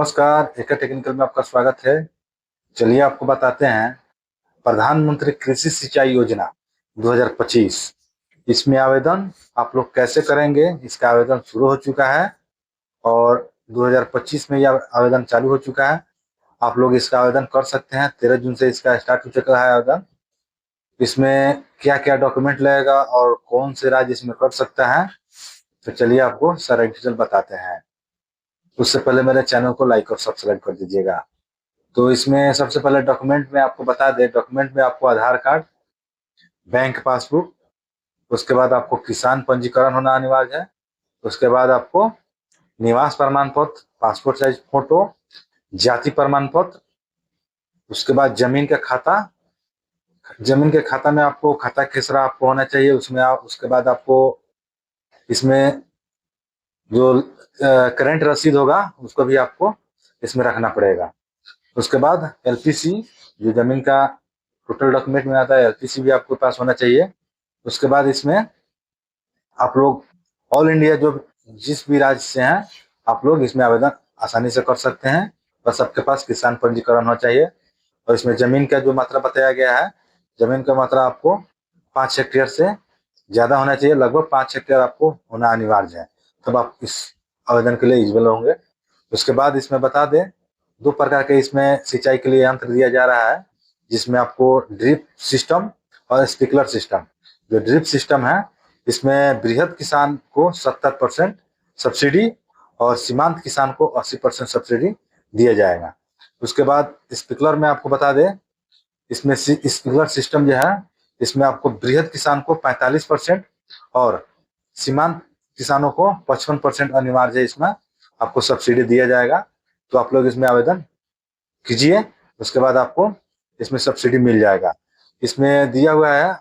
नमस्कार, एकर टेक्निकल में आपका स्वागत है। चलिए आपको बताते हैं प्रधानमंत्री कृषि सिंचाई योजना 2025। इसमें आवेदन आप लोग कैसे करेंगे? इसका आवेदन शुरू हो चुका है और 2025 में यह आवेदन चालू हो चुका है। आप लोग इसका आवेदन कर सकते हैं। 13 जून से इसका स्टार्ट हो चुका है आवेदन। इसमें क्या-क्या डॉक्यूमेंट लगेगा और कौन से राज्य इसमें कर सकता है, तो चलिए आपको सारा डिटेल बताते हैं। उससे पहले मेरे चैनल को लाइक और सब्सक्राइब कर दीजिएगा। तो इसमें सबसे पहले डॉक्यूमेंट में आपको बता दें, डॉक्यूमेंट में आपको आधार कार्ड, बैंक पासबुक, उसके बाद आपको किसान पंजीकरण होना अनिवार्य है। उसके बाद आपको निवास प्रमाण पत्र, पासपोर्ट साइज फोटो, जाति प्रमाण पत्र, उसके बाद जमीन का खाता। जमीन के खाता में आपको खाता खेसरा आपको होना चाहिए। उसमें आप उसके बाद आपको इसमें जो करंट रसीद होगा उसको भी आपको इसमें रखना पड़ेगा। उसके बाद एलपीसी, जो जमीन का टोटल डॉक्यूमेंट में आता है, एलपीसी भी आपके पास होना चाहिए। उसके बाद इसमें आप लोग ऑल इंडिया जो जिस भी राज्य से हैं, आप लोग इसमें आवेदन आसानी से कर सकते हैं। बस आपके पास किसान पंजीकरण होना चाहिए। और इसमें जमीन का जो मात्रा बताया गया है, जमीन का मात्रा आपको 5 हेक्टेयर से ज्यादा होना चाहिए। लगभग 5 हेक्टेयर आपको होना अनिवार्य है, तब आप इस आवेदन के लिए एलिजिबल होंगे। उसके बाद इसमें बता दें, 2 प्रकार के इसमें सिंचाई के लिए यंत्र दिया जा रहा है, जिसमें आपको ड्रिप सिस्टम और स्प्रिंकलर सिस्टम। जो ड्रिप सिस्टम है, इसमें बृहद किसान को 70% सब्सिडी और सीमांत किसान को 80% सब्सिडी दिया जाएगा। उसके बाद स्प्रिंकलर में आपको बता दें, इसमें स्प्रिंकलर सिस्टम जो है, इसमें आपको बृहद किसान को 45% और सीमांत किसानों को 55% अनिवार्य है। इसमें आपको सब्सिडी दिया जाएगा। तो आप लोग इसमें आवेदन कीजिए, उसके बाद आपको इसमें सब्सिडी मिल जाएगा। इसमें दिया हुआ है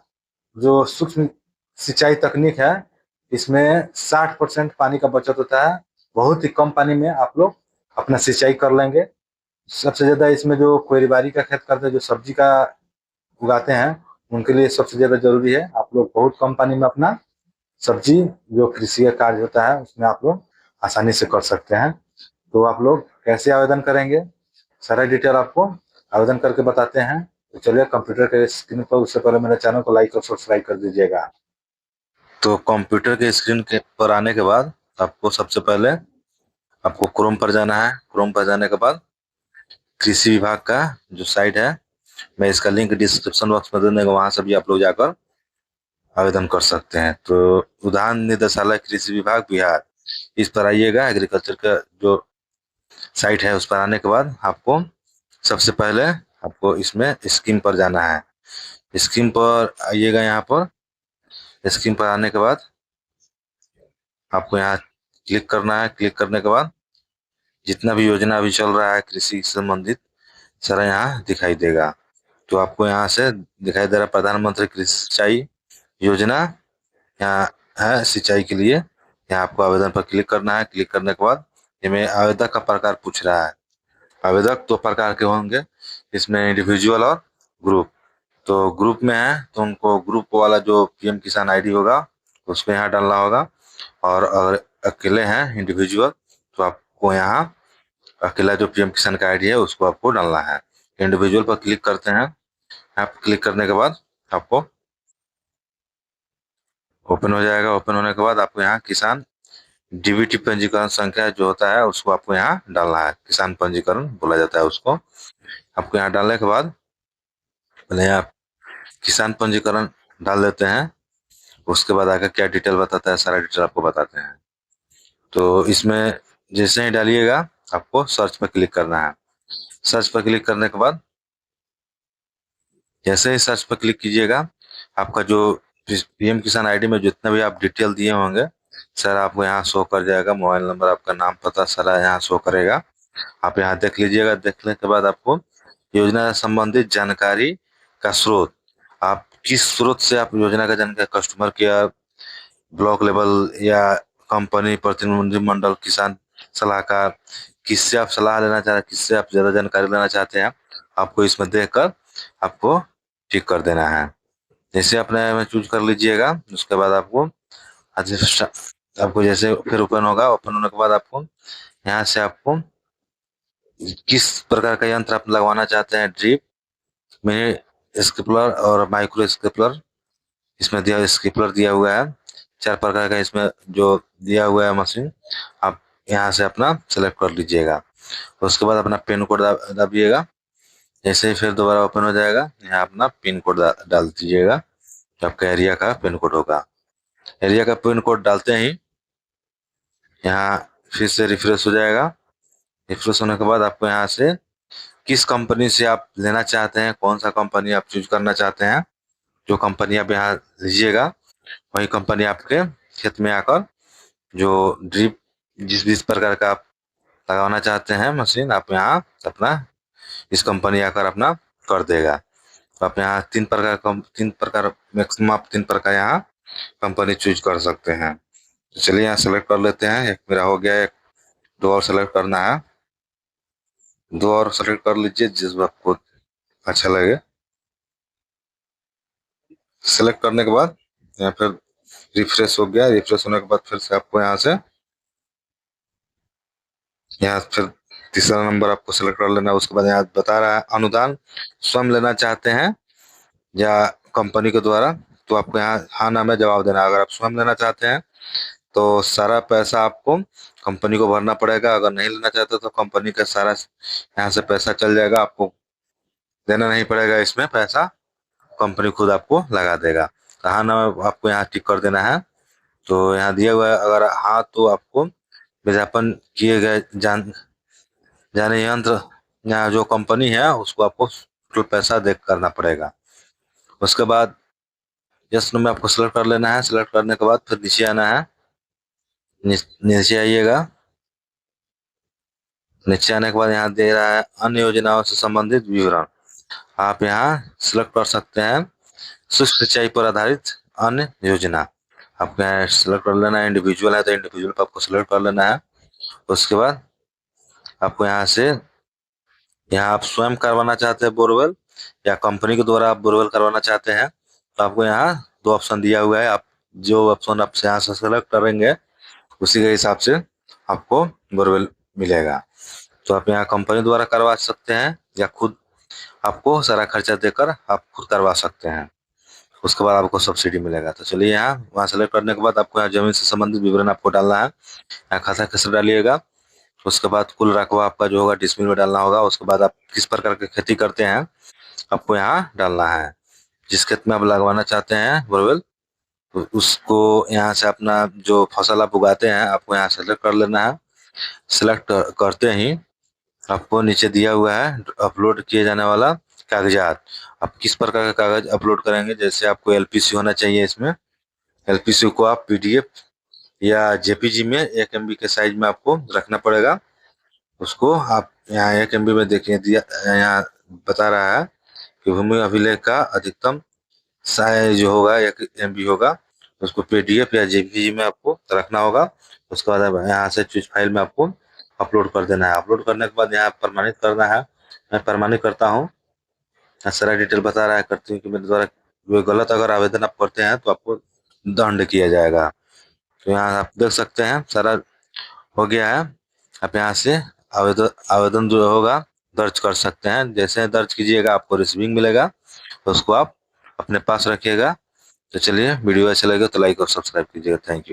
जो सूक्ष्म सिंचाई तकनीक है, इसमें 60% पानी का बचत होता है। बहुत ही कम पानी में आप लोग अपना सिंचाई कर लेंगे। सबसे ज्यादा इसमें जो कोईबारी का खेत करते हैं, जो सब्जी का उगाते हैं, उनके लिए सबसे ज्यादा जरूरी है। आप लोग बहुत कम पानी में अपना सब्जी जो कृषि का कार्य होता है उसमें आप लोग आसानी से कर सकते हैं। तो आप लोग कैसे आवेदन करेंगे, सारा डिटेल आपको आवेदन करके बताते हैं। तो चलिए कंप्यूटर के स्क्रीन पर, उससे पहले मेरे चैनल को लाइक और सब्सक्राइब कर दीजिएगा। तो कंप्यूटर के स्क्रीन के पर आने के बाद आपको सबसे पहले आपको क्रोम पर जाना है। क्रोम पर जाने के बाद कृषि विभाग का जो साइट है, मैं इसका लिंक डिस्क्रिप्शन बॉक्स में दे दूंगा, वहां से भी आप लोग जाकर आवेदन कर सकते हैं। तो उद्यान निदेशालय कृषि विभाग बिहार, इस पर आइएगा। एग्रीकल्चर का जो साइट है उस पर आने के बाद आपको सबसे पहले आपको इसमें स्कीम पर जाना है। स्कीम पर आइएगा। यहाँ पर स्कीम पर आने के बाद आपको यहाँ क्लिक करना है। क्लिक करने के बाद जितना भी योजना अभी चल रहा है कृषि से संबंधित, सारा यहाँ दिखाई देगा। तो आपको यहाँ से दिखाई दे रहा है प्रधानमंत्री कृषि सिंचाई योजना, यहाँ है सिंचाई के लिए। यहाँ आपको आवेदन पर क्लिक करना है। क्लिक करने के बाद इसमें आवेदक का प्रकार पूछ रहा है। आवेदक 2 प्रकार के होंगे इसमें, इंडिविजुअल और ग्रुप। तो ग्रुप में है तो उनको ग्रुप वाला जो पीएम किसान आईडी होगा उसको यहाँ डालना होगा। और अगर अकेले हैं इंडिविजुअल, तो आपको यहाँ अकेला जो पीएम किसान का आईडी है उसको आपको डालना है। इंडिविजुअल पर क्लिक करते हैं। आप क्लिक करने के बाद आपको ओपन हो जाएगा। ओपन होने के बाद आपको यहाँ किसान डीबीटी पंजीकरण संख्या जो होता है उसको आपको यहाँ डालना है। किसान पंजीकरण बोला जाता है उसको। आपको यहाँ डालने के बाद पहले आप किसान पंजीकरण डाल देते हैं। उसके बाद आगे क्या डिटेल बताता है, सारा डिटेल आपको बताते हैं। तो इसमें जैसे ही डालिएगा आपको सर्च पर क्लिक करना है। सर्च पर क्लिक करने के बाद जैसे ही सर्च पर क्लिक कीजिएगा, आपका जो पीएम किसान आईडी में जितना भी आप डिटेल दिए होंगे सर आपको यहाँ शो कर जाएगा। मोबाइल नंबर, आपका नाम, पता सारा यहाँ शो करेगा। आप यहाँ देख लीजिएगा। देखने के बाद आपको योजना से संबंधित जानकारी का स्रोत, आप किस स्रोत से आप योजना का जानकारी, कस्टमर केयर, ब्लॉक लेवल या कंपनी, प्रतिनिधि मंडल, किसान सलाहकार, किससे आप सलाह लेना चाह रहे हैं, किससे आप ज्यादा जानकारी लेना चाहते हैं, आपको इसमें देखकर आपको टिक कर देना है। जैसे अपने में चूज कर लीजिएगा। उसके बाद आपको जैसे फिर ओपन होगा। ओपन होने के बाद आपको यहाँ से आपको किस प्रकार का यंत्र आप लगवाना चाहते हैं, ड्रिप, मिनी स्क्रिपलर और माइक्रो स्क्रिपलर। इसमें दिया स्क्रिपलर दिया हुआ है, 4 प्रकार का इसमें जो दिया हुआ है मशीन, आप यहाँ से अपना सेलेक्ट कर लीजिएगा। उसके बाद अपना पिन कोड दबिएगा। जैसे ही फिर दोबारा ओपन हो जाएगा, यहाँ अपना पिन कोड डाल दीजिएगा, जो आपका एरिया का पिन कोड होगा। एरिया का पिन कोड डालते ही यहाँ फिर से रिफ्रेश हो जाएगा। रिफ्रेश होने के बाद आपको यहाँ से किस कंपनी से आप लेना चाहते हैं, कौन सा कंपनी आप चूज करना चाहते हैं, जो कंपनी आप यहाँ लीजिएगा वही कंपनी आपके खेत में आकर जो ड्रिप जिस भी प्रकार का आप लगाना चाहते हैं मशीन, आप यहाँ अपना इस कंपनी आकर अपना कर देगा। तो आप यहाँ 3 प्रकार मैक्सिमम आप 3 प्रकार यहाँ कंपनी चूज कर सकते हैं। तो चलिए यहाँ सेलेक्ट कर लेते हैं। एक मेरा हो गया, एक 2 और सेलेक्ट करना है। 2 और सेलेक्ट कर लीजिए जिस आपको अच्छा लगे। सेलेक्ट करने के बाद यहाँ फिर रिफ्रेश हो गया। रिफ्रेश होने के बाद फिर से आपको यहाँ से यहाँ फिर तीसरा नंबर आपको सेलेक्ट कर लेना है। उसके बाद यहाँ बता रहा है अनुदान स्वयं लेना चाहते हैं या कंपनी के द्वारा, तो आपको यहाँ हाँ ना में जवाब देना। अगर आप स्वयं लेना चाहते हैं तो सारा पैसा आपको कंपनी को भरना पड़ेगा। अगर नहीं लेना चाहते तो कंपनी का सारा यहाँ से पैसा चल जाएगा, आपको देना नहीं पड़ेगा इसमें पैसा, कंपनी खुद आपको लगा देगा। तो हाँ ना आपको यहाँ टिक कर देना है। तो यहाँ दिया हुआ है, अगर हाँ तो आपको विज्ञापन किए गए जाने यंत्र यहाँ जो कंपनी है उसको आपको टोटल पैसा देख करना पड़ेगा। उसके बाद यस नो में आपको सेलेक्ट कर लेना है। सेलेक्ट करने के बाद फिर नीचे आना है। नीचे आइएगा। नीचे आने के बाद यहाँ दे रहा है अन्य योजनाओं से संबंधित विवरण। आप यहाँ सिलेक्ट कर सकते हैं शुष्क सिंचाई पर आधारित अन्य योजना। आपको यहाँ सिलेक्ट कर लेना है। इंडिविजुअल है तो इंडिविजुअल पर आपको सिलेक्ट कर लेना है। उसके बाद आपको यहाँ आप स्वयं करवाना चाहते हैं बोरवेल या कंपनी के द्वारा आप बोरवेल करवाना चाहते हैं, तो आपको यहाँ 2 ऑप्शन दिया हुआ है। आप जो ऑप्शन आप यहाँ से सेलेक्ट करेंगे उसी के हिसाब से आपको बोरवेल मिलेगा। तो आप यहाँ कंपनी द्वारा करवा सकते हैं या खुद आपको सारा खर्चा देकर आप खुद करवा सकते हैं। उसके बाद आपको सब्सिडी मिलेगा। तो चलिए यहाँ वहाँ सेलेक्ट करने के बाद आपको यहाँ जमीन से संबंधित विवरण आपको डालना है। यहाँ खाता कैसे डालिएगा। उसके बाद कुल रकबा आपका जो होगा डिसमिल में डालना होगा। उसके बाद आप किस प्रकार की खेती करते हैं आपको यहाँ डालना है। जिस खेत में आप लगवाना चाहते हैं बोरवेल, तो उसको यहाँ से अपना जो फसल आप उगाते हैं आपको यहाँ सेलेक्ट कर लेना है। सेलेक्ट करते ही आपको नीचे दिया हुआ है अपलोड किए जाने वाला कागजात। आप किस प्रकार का कागज अपलोड करेंगे, जैसे आपको एलपीसी होना चाहिए। इसमें एलपीसी को आप पीडीएफ या जेपीजी में 1 MB के साइज में आपको रखना पड़ेगा। उसको आप यहाँ 1 MB में देखिए दिया, यहाँ बता रहा है कि भूमि अभिलेख का अधिकतम साइज जो होगा 1 MB होगा। उसको पीडीएफ या जेपीजी में आपको रखना होगा। उसके बाद यहाँ से चूज फाइल में आपको अपलोड कर देना है। अपलोड करने के बाद यहाँ प्रमाणित करना है। मैं प्रमाणित करता हूँ। सारा डिटेल बता रहा है करती हूँ कि मेरे द्वारा कोई गलत अगर आवेदन आप करते हैं तो आपको दंड किया जाएगा। तो यहाँ आप देख सकते हैं सारा हो गया है। आप यहाँ से आवेदन जो होगा दर्ज कर सकते हैं। जैसे दर्ज कीजिएगा आपको रिसीविंग मिलेगा, तो उसको आप अपने पास रखिएगा। तो चलिए वीडियो अच्छा लगे तो लाइक और सब्सक्राइब कीजिएगा। Thank you.